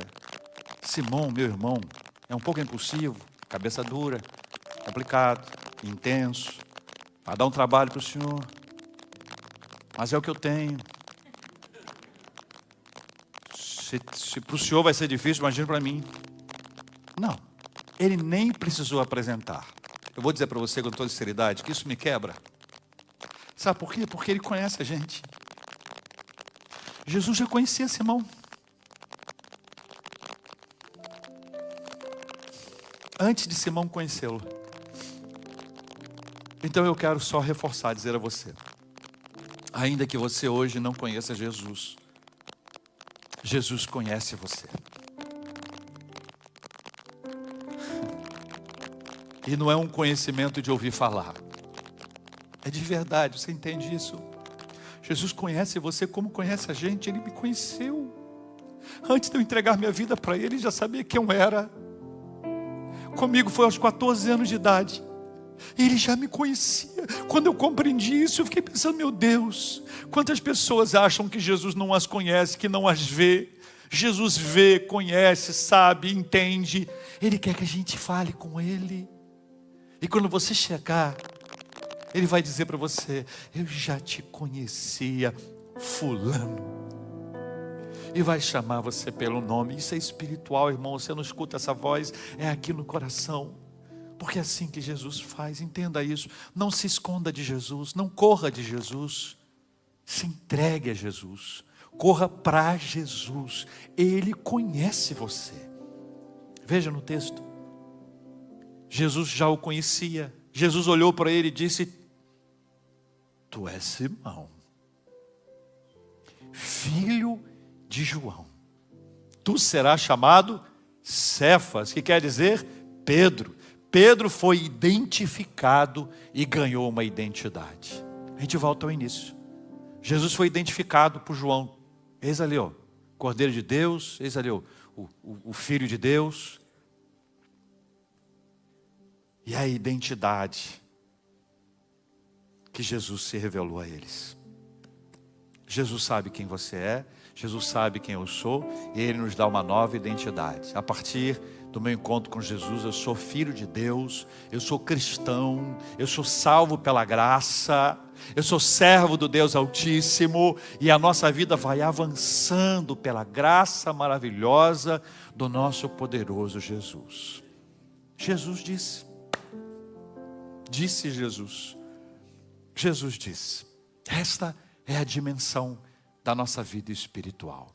Simão, meu irmão. É um pouco impulsivo, cabeça dura, complicado, intenso, vai dar um trabalho para o senhor, mas é o que eu tenho. Se para o senhor vai ser difícil, imagina para mim. Não, ele nem precisou apresentar. Eu vou dizer para você com toda sinceridade que isso me quebra. Sabe por quê? Porque ele conhece a gente. Jesus já conhecia Simão. Antes de Simão conhecê-lo. Então eu quero só reforçar, dizer a você, ainda que você hoje não conheça Jesus, Jesus conhece você. E não é um conhecimento de ouvir falar. É de verdade, você entende isso? Jesus conhece você como conhece a gente. Ele me conheceu. Antes de eu entregar minha vida para Ele, Ele já sabia quem eu era. Comigo foi aos 14 anos de idade. Ele já me conhecia. Quando eu compreendi isso, eu fiquei pensando, meu Deus, quantas pessoas acham que Jesus não as conhece, que não as vê. Jesus vê, conhece, sabe, entende. Ele quer que a gente fale com Ele. E quando você chegar, Ele vai dizer para você, eu já te conhecia, fulano. E vai chamar você pelo nome. Isso é espiritual, irmão. Você não escuta essa voz, é aqui no coração. Porque é assim que Jesus faz, entenda isso. Não se esconda de Jesus, não corra de Jesus. Se entregue a Jesus. Corra para Jesus. Ele conhece você. Veja no texto. Jesus já o conhecia. Jesus olhou para ele e disse, tu és Simão, filho de João. Tu serás chamado Cefas, que quer dizer Pedro. Pedro foi identificado e ganhou uma identidade. A gente volta ao início. Jesus foi identificado por João. Eis ali, ó, Cordeiro de Deus. Eis ali, ó, o Filho de Deus. E a identidade que Jesus se revelou a eles. Jesus sabe quem você é, Jesus sabe quem eu sou, e Ele nos dá uma nova identidade. A partir do meu encontro com Jesus, eu sou filho de Deus, eu sou cristão, eu sou salvo pela graça, eu sou servo do Deus Altíssimo, e a nossa vida vai avançando pela graça maravilhosa do nosso poderoso Jesus. Jesus disse Jesus disse, esta é a dimensão da nossa vida espiritual.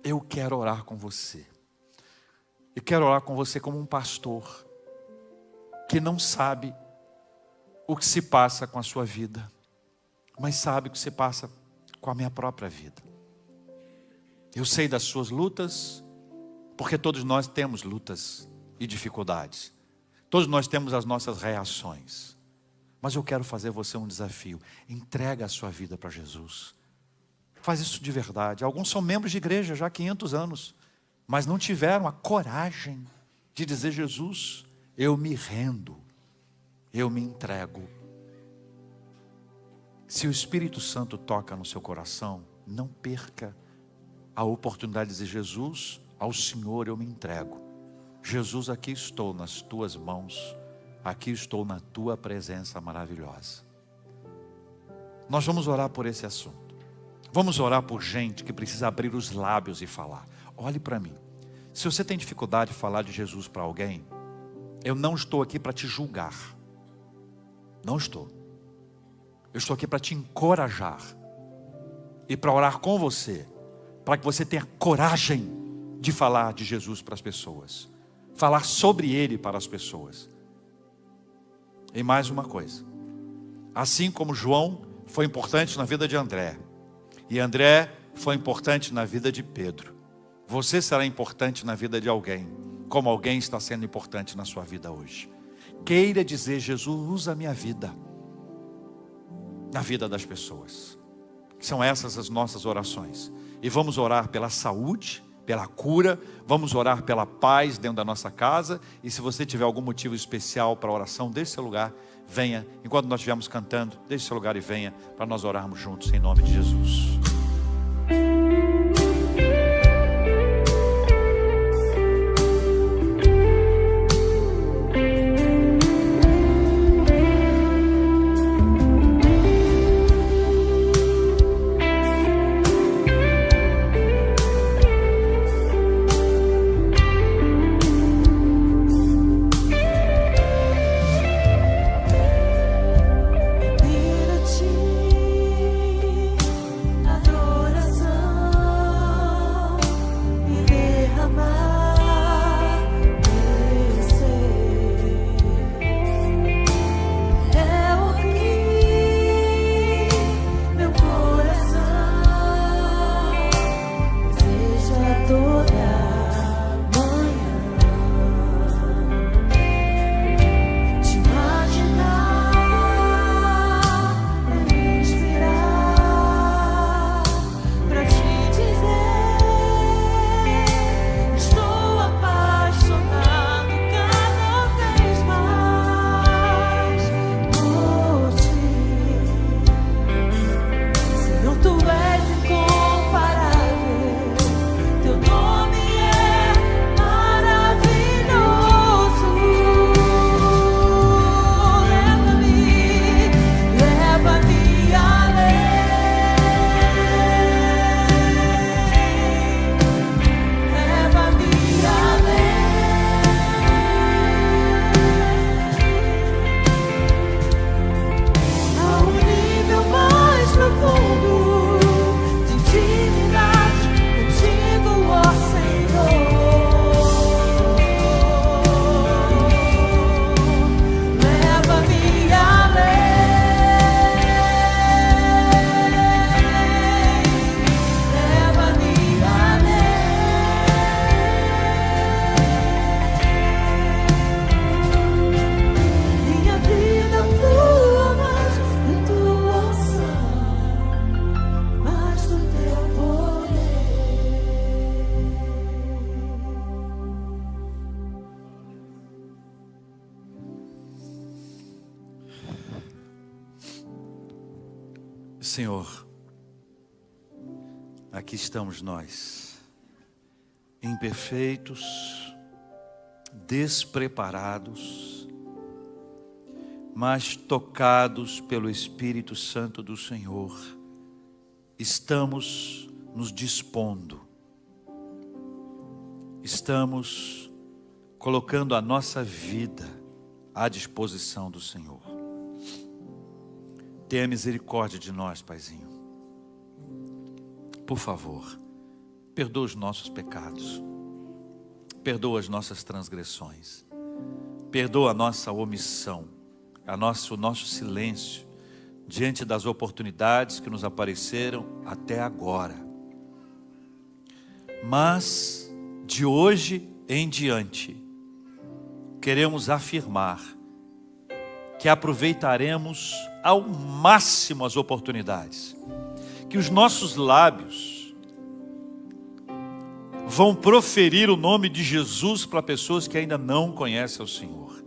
Eu quero orar com você. Eu quero orar com você como um pastor que não sabe o que se passa com a sua vida, mas sabe o que se passa com a minha própria vida. Eu sei das suas lutas, porque todos nós temos lutas e dificuldades. Todos nós temos as nossas reações. Mas eu quero fazer você um desafio. Entrega a sua vida para Jesus. Faz isso de verdade. Alguns são membros de igreja já há 500 anos, mas não tiveram a coragem de dizer: Jesus, eu me rendo, eu me entrego. Se o Espírito Santo toca no seu coração, não perca a oportunidade de dizer: Jesus, ao Senhor eu me entrego. Jesus, aqui estou nas tuas mãos, aqui estou na tua presença maravilhosa. Nós vamos orar por esse assunto. Vamos orar por gente que precisa abrir os lábios e falar. Olhe para mim. Se você tem dificuldade de falar de Jesus para alguém, eu não estou aqui para te julgar. Não estou. Eu estou aqui para te encorajar e para orar com você, para que você tenha coragem de falar de Jesus para as pessoas, falar sobre Ele para as pessoas. E mais uma coisa, assim como João foi importante na vida de André, e André foi importante na vida de Pedro, você será importante na vida de alguém, como alguém está sendo importante na sua vida hoje. Queira dizer: Jesus, usa a minha vida na vida das pessoas. São essas as nossas orações. E vamos orar pela saúde, pela cura, vamos orar pela paz dentro da nossa casa. E se você tiver algum motivo especial para a oração, deixe seu lugar, venha. Enquanto nós estivermos cantando, deixe seu lugar e venha, para nós orarmos juntos em nome de Jesus. Senhor, aqui estamos nós, imperfeitos, despreparados, mas tocados pelo Espírito Santo do Senhor, estamos nos dispondo, estamos colocando a nossa vida à disposição do Senhor. Tenha misericórdia de nós, Paizinho. Por favor, perdoa os nossos pecados, perdoa as nossas transgressões, perdoa a nossa omissão, o nosso silêncio diante das oportunidades que nos apareceram até agora. Mas, de hoje em diante, queremos afirmar que aproveitaremos ao máximo as oportunidades, que os nossos lábios vão proferir o nome de Jesus para pessoas que ainda não conhecem o Senhor.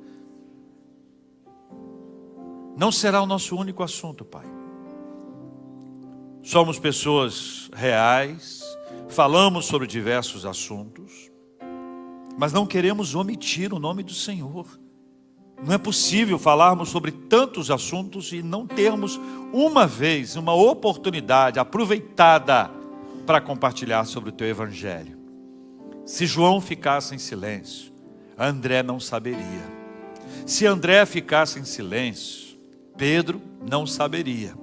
Não será o nosso único assunto, Pai. Somos pessoas reais, falamos sobre diversos assuntos, mas não queremos omitir o nome do Senhor. Não é possível falarmos sobre tantos assuntos e não termos uma vez, uma oportunidade aproveitada para compartilhar sobre o Teu Evangelho. Se João ficasse em silêncio, André não saberia. Se André ficasse em silêncio, Pedro não saberia.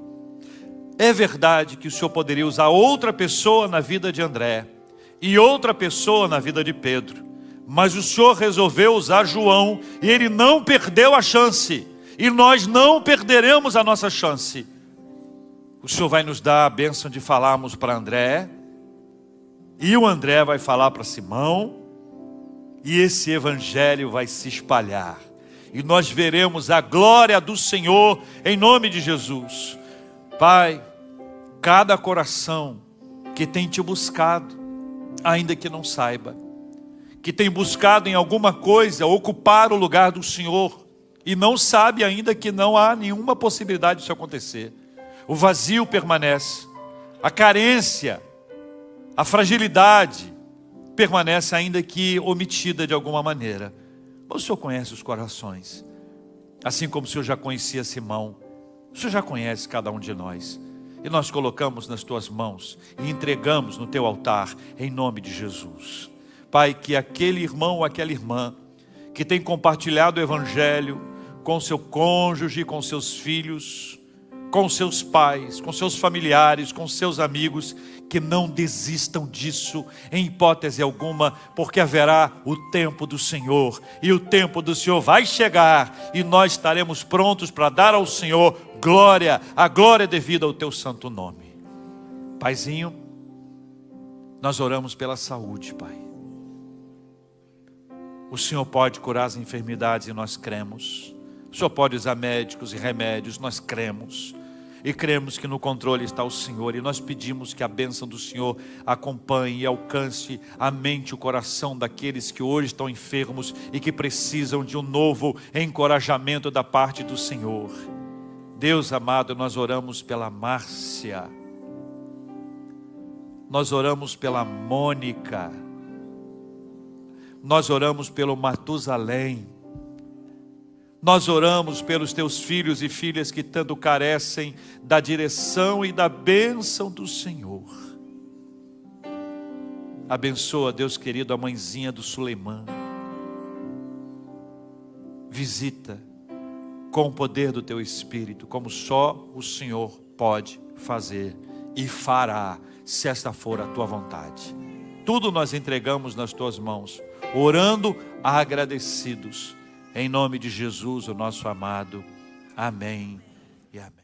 É verdade que o Senhor poderia usar outra pessoa na vida de André e outra pessoa na vida de Pedro, mas o Senhor resolveu usar João e ele não perdeu a chance, e nós não perderemos a nossa chance. O Senhor vai nos dar a bênção de falarmos para André, e o André vai falar para Simão, e esse evangelho vai se espalhar, e nós veremos a glória do Senhor em nome de Jesus. Pai, cada coração que tem Te buscado, ainda que não saiba, que tem buscado em alguma coisa ocupar o lugar do Senhor e não sabe ainda que não há nenhuma possibilidade disso acontecer. O vazio permanece, a carência, a fragilidade permanece ainda que omitida de alguma maneira. Mas o Senhor conhece os corações, assim como o Senhor já conhecia Simão. O Senhor já conhece cada um de nós, e nós colocamos nas Tuas mãos e entregamos no Teu altar em nome de Jesus. Pai, que aquele irmão ou aquela irmã que tem compartilhado o Evangelho com seu cônjuge, com seus filhos, com seus pais, com seus familiares, com seus amigos, que não desistam disso em hipótese alguma, porque haverá o tempo do Senhor, e o tempo do Senhor vai chegar, e nós estaremos prontos para dar ao Senhor glória, a glória devida ao Teu santo nome. Paizinho, nós oramos pela saúde, Pai. O Senhor pode curar as enfermidades e nós cremos. O Senhor pode usar médicos e remédios, nós cremos. E cremos que no controle está o Senhor. E nós pedimos que a bênção do Senhor acompanhe e alcance a mente e o coração daqueles que hoje estão enfermos e que precisam de um novo encorajamento da parte do Senhor. Deus amado, nós oramos pela Márcia. Nós oramos pela Mônica. Nós oramos pelo Matusalém. Nós oramos pelos Teus filhos e filhas que tanto carecem da direção e da bênção do Senhor. Abençoa, Deus querido, a mãezinha do Suleiman. Visita com o poder do Teu Espírito, como só o Senhor pode fazer e fará, se esta for a Tua vontade. Tudo nós entregamos nas Tuas mãos, orando agradecidos, em nome de Jesus, o nosso amado. Amém e amém.